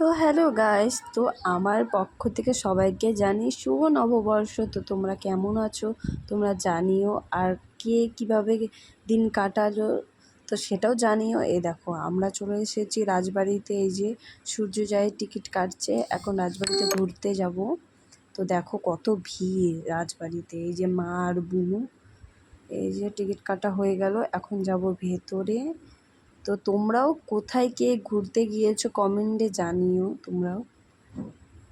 তো hello guys, তো আমার পক্ষ থেকে সবাইকে জানি শুভ নববর্ষ। তো তোমরা কেমন আছো তোমরা জানিও, আর কে কিভাবে দিন কাটালো তো সেটাও জানিও। এই দেখো আমরা চলে এসেছি রাজবাড়িতে, এই যে সূর্য যায় টিকিট কাটছে, এখন রাজবাড়িতে ঘুরতে যাব। তো দেখো কত ভিড় রাজবাড়িতে, এই যে মা আর বুনু, এই যে টিকিট কাটা হয়ে গেল, এখন যাব ভেতরে। তো তোমরাও কোথায় কে ঘুরতে গিয়েছো কমেন্টে জানিও তোমরাও।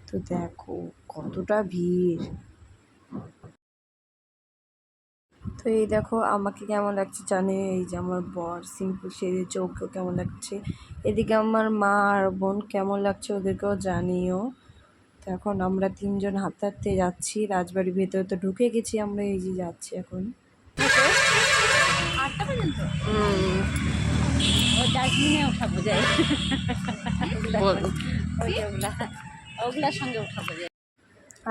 তো দেখো কতটা ভিড়। তো এই দেখো আমাকে কেমন লাগছে জানে, এই যে আমার বর সিম্পল সেজেছে, ওকেও কেমন লাগছে। এদিকে আমার মা আর বোন কেমন লাগছে ওদেরকেও জানিও। তো এখন আমরা তিনজন হাঁটতে হাঁটতে যাচ্ছি রাজবাড়ির ভেতরে, তো ঢুকে গেছি আমরা, এই যে যাচ্ছি এখন। 8টা পর্যন্ত ও ডাস্টবিনে উঠাবো যাই ওগুলার সঙ্গে উঠাবো যাই।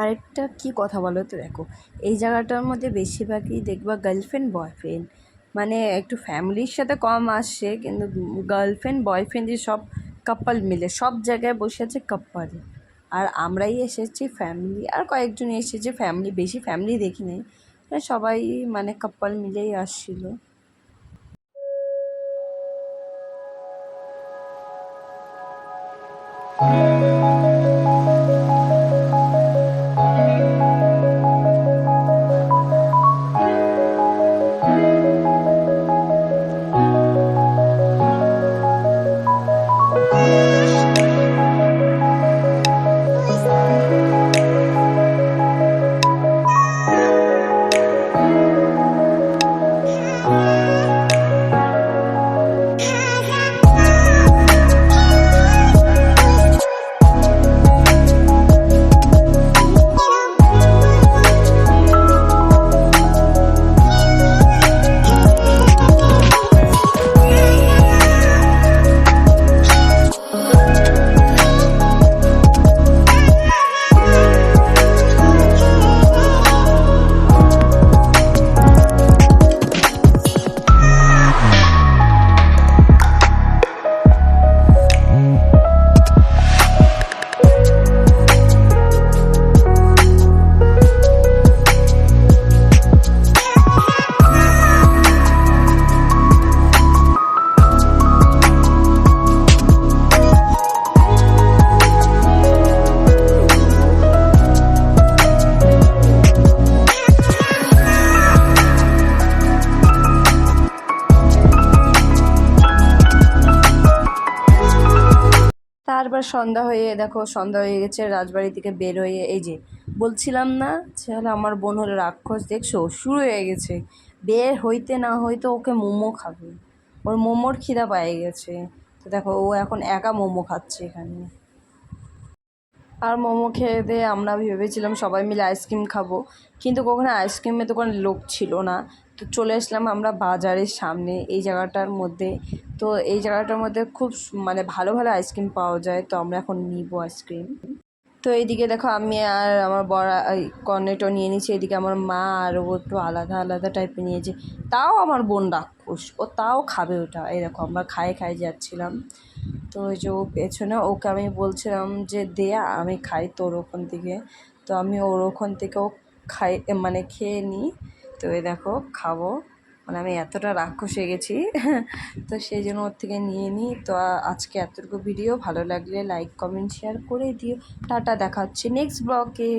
আরেকটা কি কথা বলো তো, দেখো এই জায়গাটার মধ্যে বেশিরভাগই দেখবা গার্লফ্রেন্ড বয়ফ্রেন্ড, মানে একটু ফ্যামিলির সাথে কম আসছে, কিন্তু গার্লফ্রেন্ড বয়ফ্রেন্ড যে সব কাপল মিলে সব জায়গায় বসে আছে কাপল। আর আমরাই এসেছি ফ্যামিলি, আর কয়েকজন এসেছে ফ্যামিলি, বেশি ফ্যামিলি দেখি নাই, সবাই মানে কাপল মিলেই আসছিল। তারপর সন্ধ্যা হয়ে দেখো, সন্ধ্যা হয়ে গেছে, রাজবাড়ি থেকে বের হয়ে এই যে বলছিলাম না যে হলো আমার বোন হলো রাক্ষস, দেখছো শুরু হয়ে গেছে। বের হইতে না হইতে ওকে মোমো খাবে, ওর মোমোর খিদা পেয়ে গেছে। তো দেখো ও এখন একা মোমো খাচ্ছে এখানে। আর মোমো খেয়ে দিয়ে আমরা ভেবেছিলাম সবাই মিলে আইসক্রিম খাবো, কিন্তু কখনো আইসক্রিমের দোকানে লোক ছিল না। তো চলে আসলাম আমরা বাজারের সামনে এই জায়গাটার মধ্যে। তো এই জায়গাটার মধ্যে খুব মানে ভালো ভালো আইসক্রিম পাওয়া যায়, তো আমরা এখন নিব আইসক্রিম। তো এইদিকে দেখো আমি আর আমার বড় কর্নেটো নিয়ে নিয়েছি, এদিকে আমার মা আর ও একটু আলাদা আলাদা টাইপের নিয়েছে। তাও আমার বোন রাক্ষস, ও তাও খাবে ওটা। এই দেখো আমরা খায়ে খায়ে যাচ্ছিলাম। তো ওই যে ও পেছনে, ওকে আমি বলছিলাম যে দে আমি খাই তোর ওখান থেকে। তো আমি ওর ওখান থেকেও খাই, মানে খেয়ে নিই। তো এই দেখো খাবো, মানে আমি এতটা রাক্ষস হয়ে গেছি তো সেই জন্য ওর থেকে নিয়ে নিই। তো আজকে এতটুকু ভিডিও, ভালো লাগলে লাইক কমেন্ট শেয়ার করে দিও। টাটা, দেখা হচ্ছে নেক্সট ব্লগে।